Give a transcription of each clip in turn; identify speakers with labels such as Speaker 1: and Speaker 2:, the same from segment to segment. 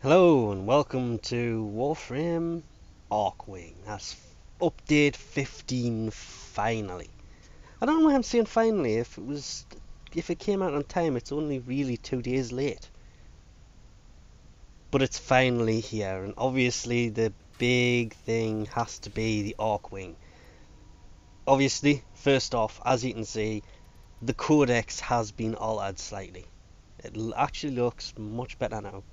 Speaker 1: Hello and welcome to Warframe Archwing. That's update 15 finally. I don't know why I'm saying finally. If it came out on time, it's only really 2 days late. But it's finally here, and obviously the big thing has to be the Archwing. Obviously, first off, as you can see, the codex has been altered slightly. It actually looks much better now.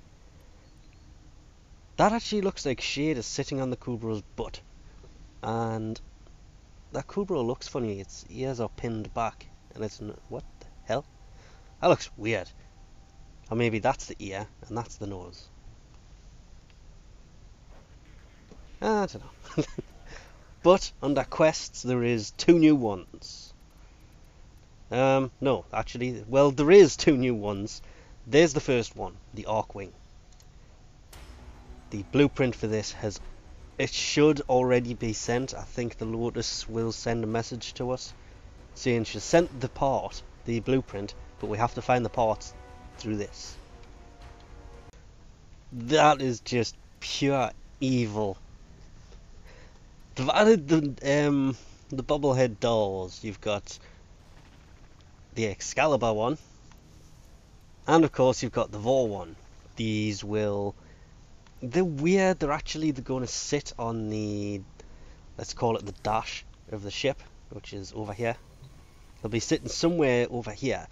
Speaker 1: That actually looks like Shade is sitting on the Kubra's butt. And that Kubra looks funny. Its ears are pinned back. And it's... what the hell? That looks weird. Or maybe that's the ear and that's the nose. I don't know. But under quests there is 2 new ones. No, actually, well, there is 2 new ones. There's the first one, the Archwing. The blueprint for this it should already be sent. I think the Lotus will send a message to us saying she sent the blueprint, but we have to find the parts through this. That is just pure evil. They've added the bobblehead dolls. You've got the Excalibur one, and of course you've got the Vor one. They're weird. They're going to sit on the, let's call it the dash of the ship, which is over here. They'll be sitting somewhere over here,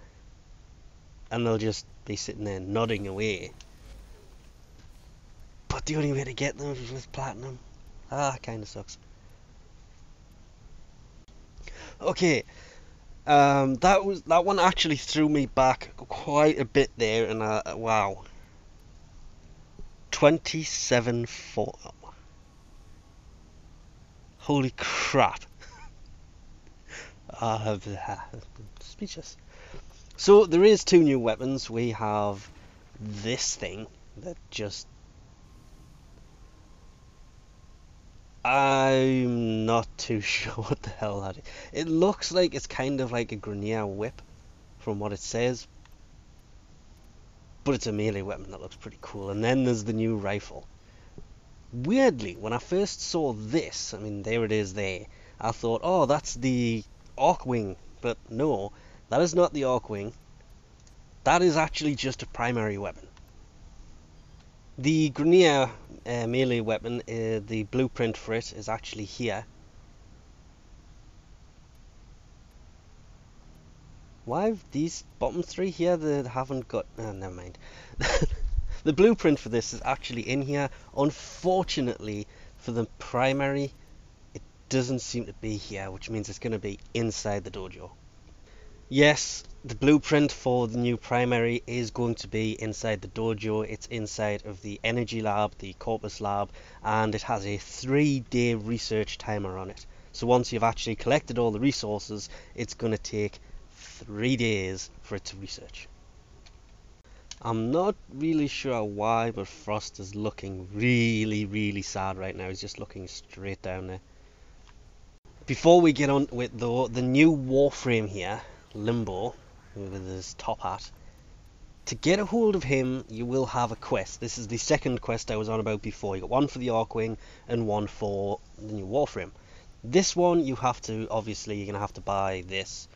Speaker 1: and they'll just be sitting there nodding away. But the only way to get them is with platinum. Kind of sucks. Okay, that one actually threw me back quite a bit there, and wow. 27 form. Holy crap. Speechless. So there is 2 new weapons. We have this thing that just... I'm not too sure what the hell that is. It looks like it's kind of like a Grenier whip from what it says. But it's a melee weapon that looks pretty cool. And then there's the new rifle. Weirdly, when I first saw this, I mean, there it is there, I thought, oh, that's the Archwing. But no, that is not the Archwing. That is actually just a primary weapon. The Grenier melee weapon, the blueprint for it is actually here. Why have these bottom 3 here that haven't got... never mind. The blueprint for this is actually in here. Unfortunately, for the primary, it doesn't seem to be here, which means it's going to be inside the dojo. Yes, the blueprint for the new primary is going to be inside the dojo. It's inside of the energy lab, the corpus lab, and it has a 3-day research timer on it. So once you've actually collected all the resources, it's going to take 3 days for it to research. I'm not really sure why, but Frost is looking really sad right now. He's just looking straight down there. Before we get on with the new Warframe here, Limbo, with his top hat, to get a hold of him you will have a quest. This is the second quest I was on about before. You got one for the Archwing and one for the new Warframe. This one you have to, obviously you're going to have to buy this.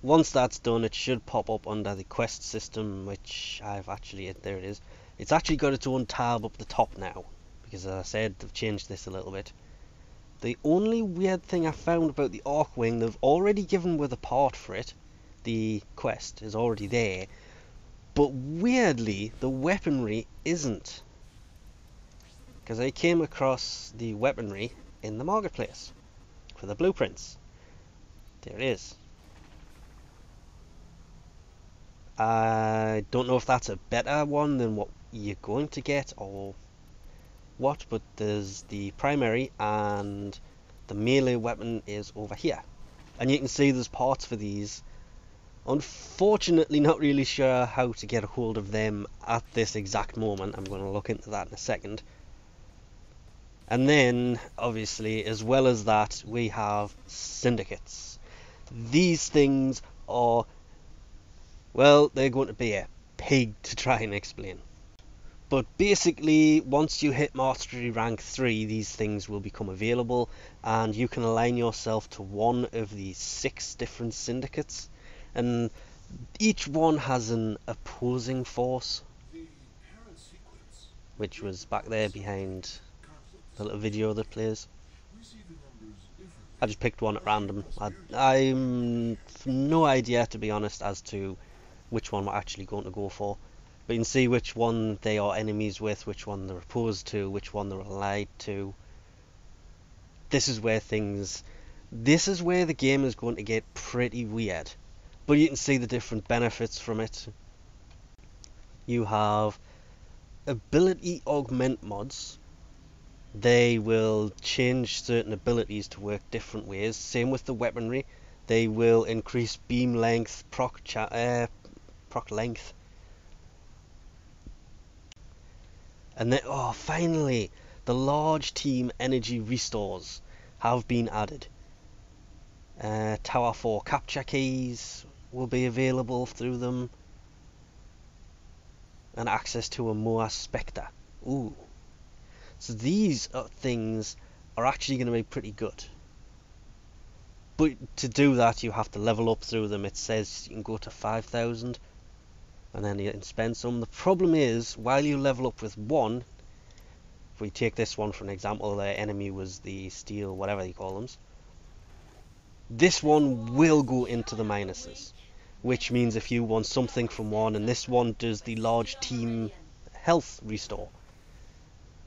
Speaker 1: Once that's done, it should pop up under the quest system, which there it is. It's actually got its own tab up the top now, because as I said, they've changed this a little bit. The only weird thing I found about the Archwing, they've already given with a part for it. The quest is already there, but weirdly, the weaponry isn't. Because I came across the weaponry in the marketplace for the blueprints. There it is. I don't know if that's a better one than what you're going to get or what, but there's the primary and the melee weapon is over here. And you can see there's parts for these. Unfortunately, not really sure how to get a hold of them at this exact moment. I'm going to look into that in a second. And then, obviously, as well as that, we have syndicates. These things are... well, they're going to be a pig to try and explain. But basically, once you hit Mastery Rank 3, these things will become available, and you can align yourself to one of these 6 different syndicates, and each one has an opposing force, which was back there behind the little video that plays. I just picked one at random. I'm no idea, to be honest, as to which one we're actually going to go for. But you can see which one they are enemies with, which one they're opposed to, which one they're allied to. This is where the game is going to get pretty weird. But you can see the different benefits from it. You have ability augment mods. They will change certain abilities to work different ways. Same with the weaponry. They will increase beam length, proc length. And then, finally, the large team energy restores have been added. Tower 4 capture keys will be available through them. And access to a Moa Spectre. Ooh. So these things are actually going to be pretty good. But to do that, you have to level up through them. It says you can go to 5,000. And then you can spend some. The problem is, while you level up with one, if we take this one for an example, the enemy was the steel, whatever you call them, this one will go into the minuses, which means if you want something from one, and this one does the large team health restore,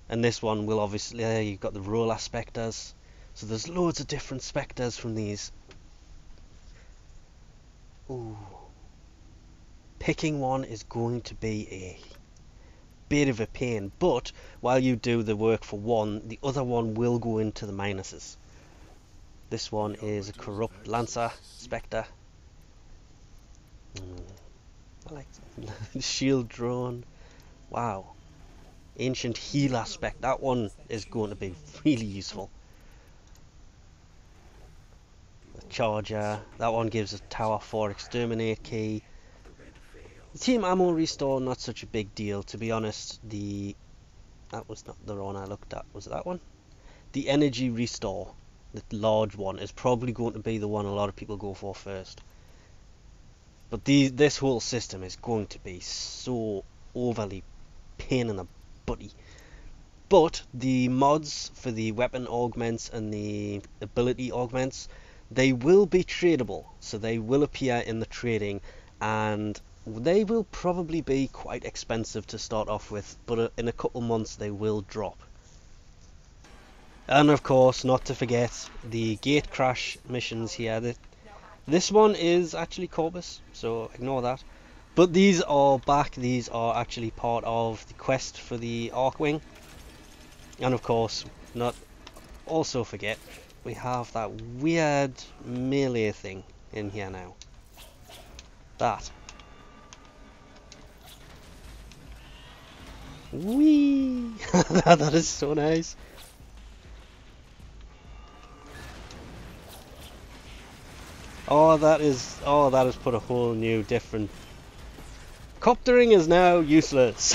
Speaker 1: and this one will obviously, you've got the roller spectres, so there's loads of different spectres from these. Ooh. Picking one is going to be a bit of a pain, but while you do the work for one, the other one will go into the minuses. This one is a corrupt lancer spectre. I like the shield drone. Wow. Ancient healer spec. That one is going to be really useful. The charger. That one gives a tower 4 exterminate key. The team ammo restore, not such a big deal, to be honest. That was not the one I looked at. Was it that one? The energy restore, the large one, is probably going to be the one a lot of people go for first. But this whole system is going to be so overly pain in the butty. But the mods for the weapon augments and the ability augments, they will be tradable, so they will appear in the trading, and they will probably be quite expensive to start off with, but in a couple months they will drop. And of course, not to forget the gate crash missions here. This one is actually Corpus, so ignore that. But these are back. These are actually part of the quest for the Archwing. And of course, not also forget, we have that weird melee thing in here now. That. Whee! That is so nice. That has put a whole new different. Coptering is now useless.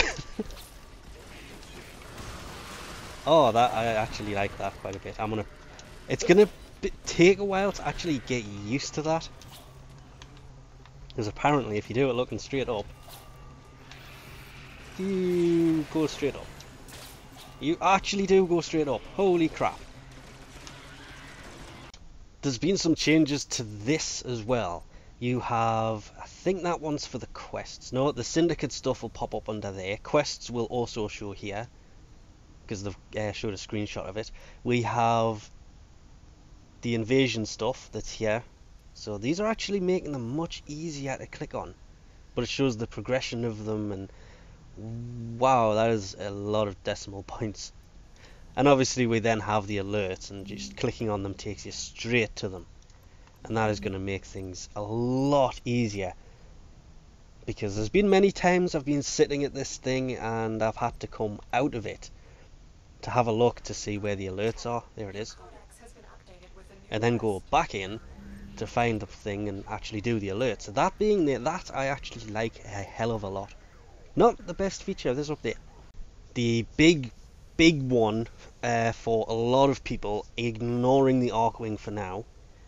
Speaker 1: That I actually like that quite a bit. It's gonna take a while to actually get used to that, because apparently if you do it looking straight up, you go straight up. You actually do go straight up. Holy crap. There's been some changes to this as well. You have, I think that one's for the quests. No, the syndicate stuff will pop up under there. Quests will also show here, because they've showed a screenshot of it. We have the invasion stuff that's here. So these are actually making them much easier to click on. But it shows the progression of them, and wow, that is a lot of decimal points. And obviously we then have the alerts, and just clicking on them takes you straight to them. And that is going to make things a lot easier. Because there's been many times I've been sitting at this thing and I've had to come out of it to have a look to see where the alerts are. There it is. And then go back in to find the thing and actually do the alerts. So that being there, that I actually like a hell of a lot. Not the best feature of this update. The big one for a lot of people, ignoring the Archwing for now,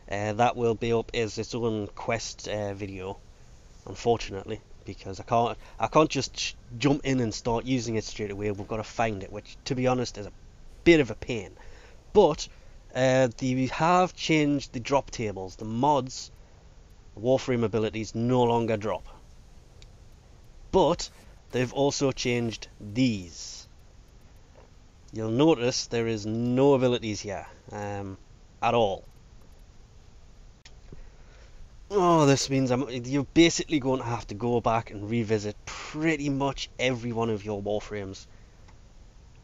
Speaker 1: that will be up as its own quest video, unfortunately, because I can't just jump in and start using it straight away. We've got to find it, which, to be honest, is a bit of a pain. But they have changed the drop tables. The mods, Warframe abilities, no longer drop. But they've also changed these. You'll notice there is no abilities here at all. Oh, this means you're basically going to have to go back and revisit pretty much every one of your Warframes.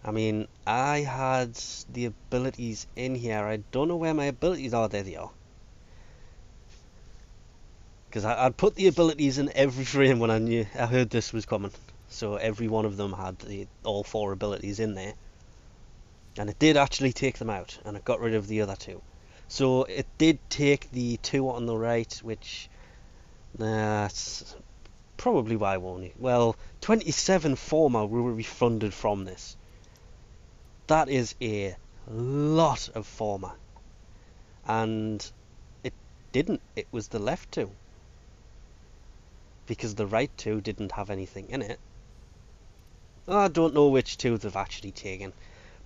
Speaker 1: I mean, I had the abilities in here. I don't know where my abilities are. There they are. Because I'd put the abilities in every frame when I heard this was coming. So every one of them had all 4 abilities in there. And it did actually take them out, and it got rid of the other 2. So it did take the 2 on the right, which that's probably why I won't. Well, 27 former were refunded from this. That is a lot of former. And it didn't. It was the left 2. Because the right 2 didn't have anything in it. I don't know which 2 they've actually taken.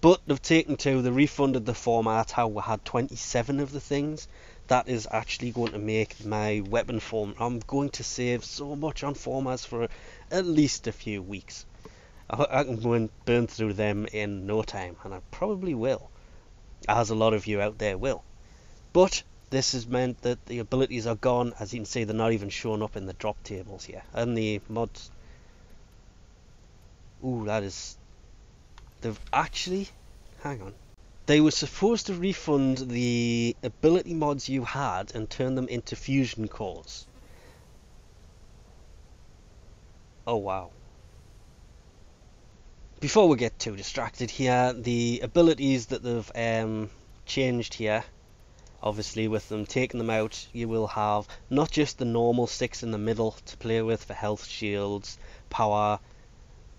Speaker 1: But they've taken 2, they refunded the former. That's how we had 27 of the things. That is actually going to make my weapon form. I'm going to save so much on formers for at least a few weeks. I can go and burn through them in no time, and I probably will, as a lot of you out there will. But this has meant that the abilities are gone. As you can see, they're not even showing up in the drop tables here. And the mods. Ooh, that is... They've actually... Hang on. They were supposed to refund the ability mods you had and turn them into fusion cores. Oh, wow. Before we get too distracted here, the abilities that they've changed here, obviously with them taking them out, you will have not just the normal 6 in the middle to play with for health, shields, power,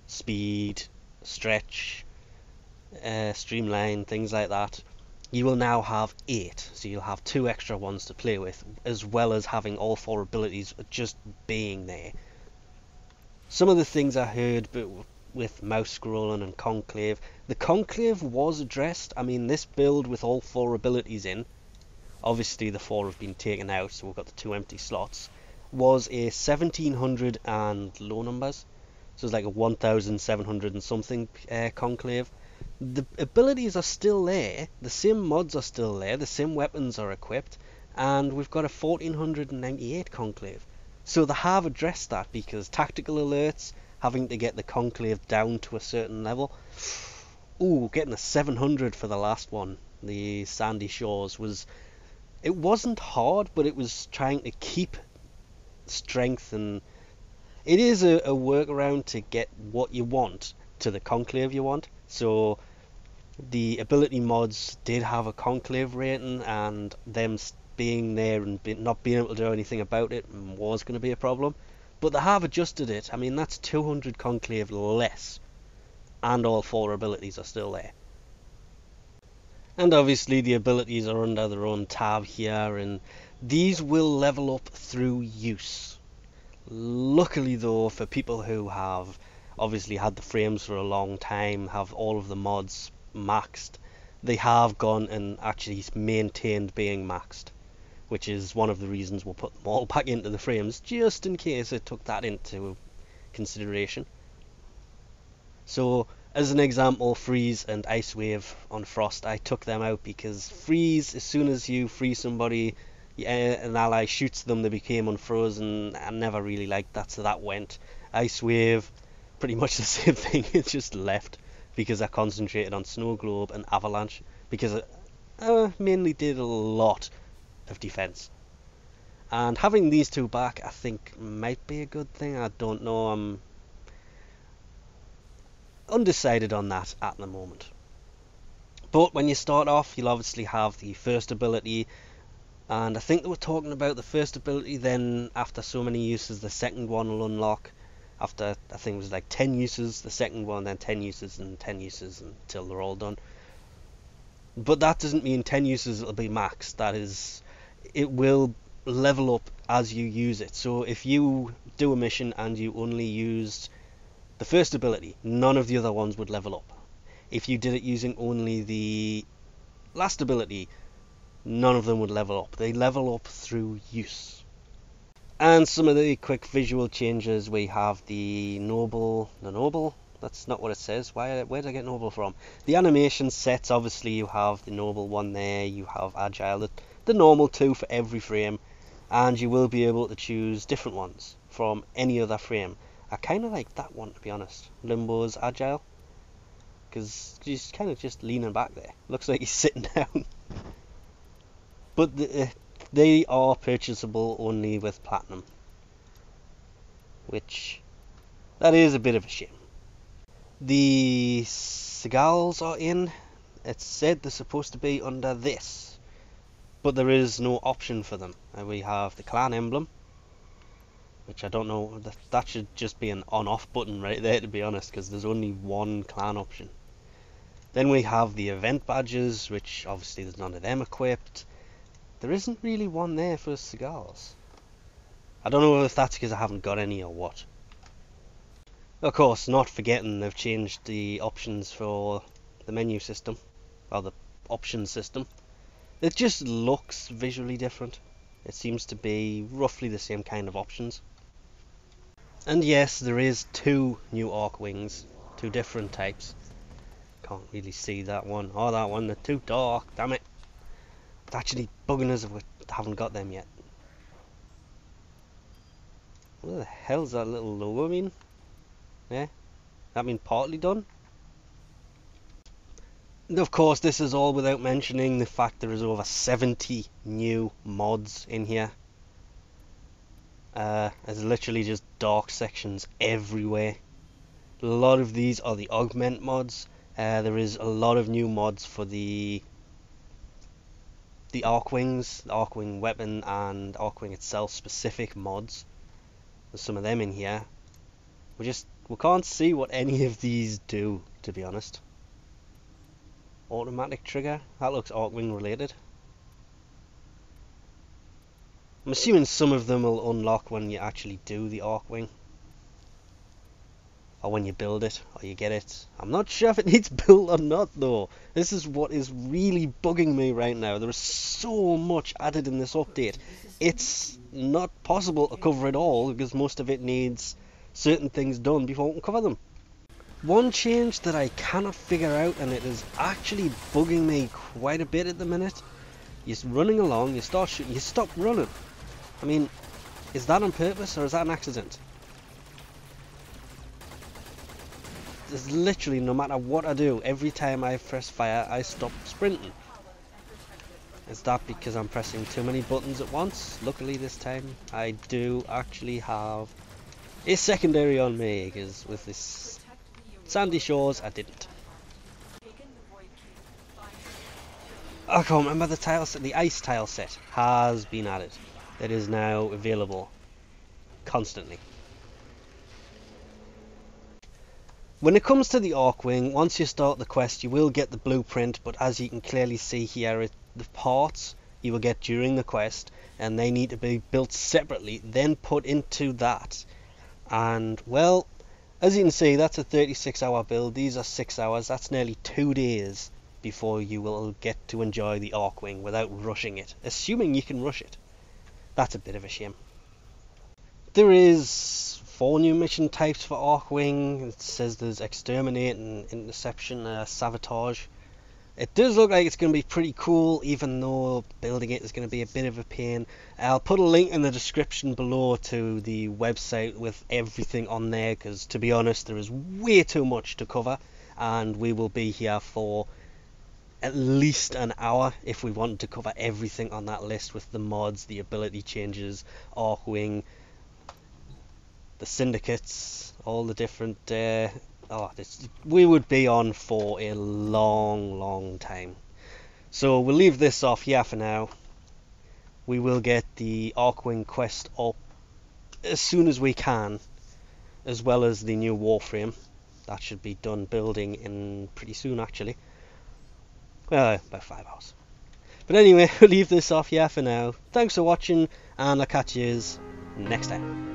Speaker 1: speed, stretch, streamline, things like that. You will now have 8, so you'll have 2 extra ones to play with, as well as having all 4 abilities just being there. Some of the things I heard, but with mouse scrolling and conclave, the conclave was addressed. I mean, this build with all 4 abilities in, obviously the 4 have been taken out, so we've got the 2 empty slots, was a 1700 and low numbers, so it's like a 1700 and something conclave. The abilities are still there, the same mods are still there, the same weapons are equipped, and we've got a 1498 conclave. So they have addressed that, because tactical alerts, having to get the conclave down to a certain level. Ooh, getting a 700 for the last one, the Sandy Shores, it wasn't hard, but it was trying to keep strength, and it is a workaround to get what you want to the conclave you want. So the ability mods did have a conclave rating, and them being there and not being able to do anything about it was going to be a problem. But they have adjusted it. I mean, that's 200 conclave less, and all 4 abilities are still there. And obviously the abilities are under their own tab here, and these will level up through use. Luckily though, for people who have obviously had the frames for a long time, have all of the mods maxed, they have gone and actually maintained being maxed, which is one of the reasons we'll put them all back into the frames, just in case it took that into consideration. So, as an example, Freeze and Ice Wave on Frost, I took them out because Freeze, as soon as you freeze somebody, an ally shoots them, they became unfrozen. I never really liked that, so that went. Ice Wave, pretty much the same thing, it just left, because I concentrated on Snow Globe and Avalanche, because I mainly did a lot of defense. And having these 2 back, I think, might be a good thing. I don't know, I'm undecided on that at the moment. But when you start off, you'll obviously have the first ability, and I think they were talking about the first ability, then after so many uses the second one will unlock, after I think it was like 10 uses, the second one, then 10 uses and 10 uses until they're all done. But that doesn't mean 10 uses it'll be max. That is, it will level up as you use it. So if you do a mission and you only used the first ability, none of the other ones would level up. If you did it using only the last ability, none of them would level up. They level up through use. And some of the quick visual changes, we have the noble, that's not what it says. Where did I get noble from? The animation sets, obviously you have the noble one there, you have agile, the normal two for every frame, and you will be able to choose different ones from any other frame. I kind of like that one, to be honest, Limbo's agile, because he's kind of just leaning back there. Looks like he's sitting down. But they are purchasable only with platinum, which that is a bit of a shame. The Seagulls are in. It's said they're supposed to be under this, but there is no option for them. And we have the clan emblem, which I don't know, that should just be an on-off button right there, to be honest, because there's only one clan option. Then we have the event badges, which obviously there's none of them equipped. There isn't really one there for Seagulls. I don't know if that's because I haven't got any or what. Of course, not forgetting they've changed the options for the menu system, or the options system. It just looks visually different. It seems to be roughly the same kind of options. And yes, there is two new Archwings, two different types. Can't really see that one or that one, they're too dark, damn it. It's actually bugging us if we haven't got them yet. What the hell's that little logo mean? Yeah, that mean partly done? And of course, this is all without mentioning the fact there is over 70 new mods in here. There's literally just dark sections everywhere. A lot of these are the Augment mods. There is a lot of new mods for the Archwings, the Archwing weapon and Archwing itself specific mods. There's some of them in here. We can't see what any of these do, to be honest. Automatic trigger, that looks Archwing related. I'm assuming some of them will unlock when you actually do the Archwing, or when you build it, or you get it. I'm not sure if it needs built or not though. This is what is really bugging me right now. There is so much added in this update. It's not possible to cover it all, because most of it needs certain things done before we can cover them. One change that I cannot figure out, and it is actually bugging me quite a bit at the minute. You're running along, you start shooting, you stop running. I mean, is that on purpose or is that an accident? There's literally, no matter what I do, every time I press fire I stop sprinting. Is that because I'm pressing too many buttons at once? Luckily this time I do actually have a secondary on me, because with this Sandy Shores I didn't. I can't remember the tile set. The ice tile set has been added. It is now available constantly. When it comes to the Archwing, once you start the quest you will get the blueprint, but as you can clearly see here, the parts you will get during the quest, and they need to be built separately, then put into that. And well, as you can see, that's a 36-hour build. These are 6 hours. That's nearly 2 days before you will get to enjoy the Archwing without rushing it, assuming you can rush it. That's a bit of a shame. There is 4 new mission types for Archwing. It says there's Exterminate and Interception, Sabotage. It does look like it's going to be pretty cool, even though building it is going to be a bit of a pain. I'll put a link in the description below to the website with everything on there, because to be honest there is way too much to cover, and we will be here for at least an hour if we want to cover everything on that list, with the mods, the ability changes, Archwing, the syndicates, all the different we would be on for a long time. So we'll leave this off here for now. We will get the Archwing quest up as soon as we can, as well as the new Warframe. That should be done building in pretty soon, actually. Well, about 5 hours. But anyway, we'll leave this off here for now. Thanks for watching, and I'll catch you next time.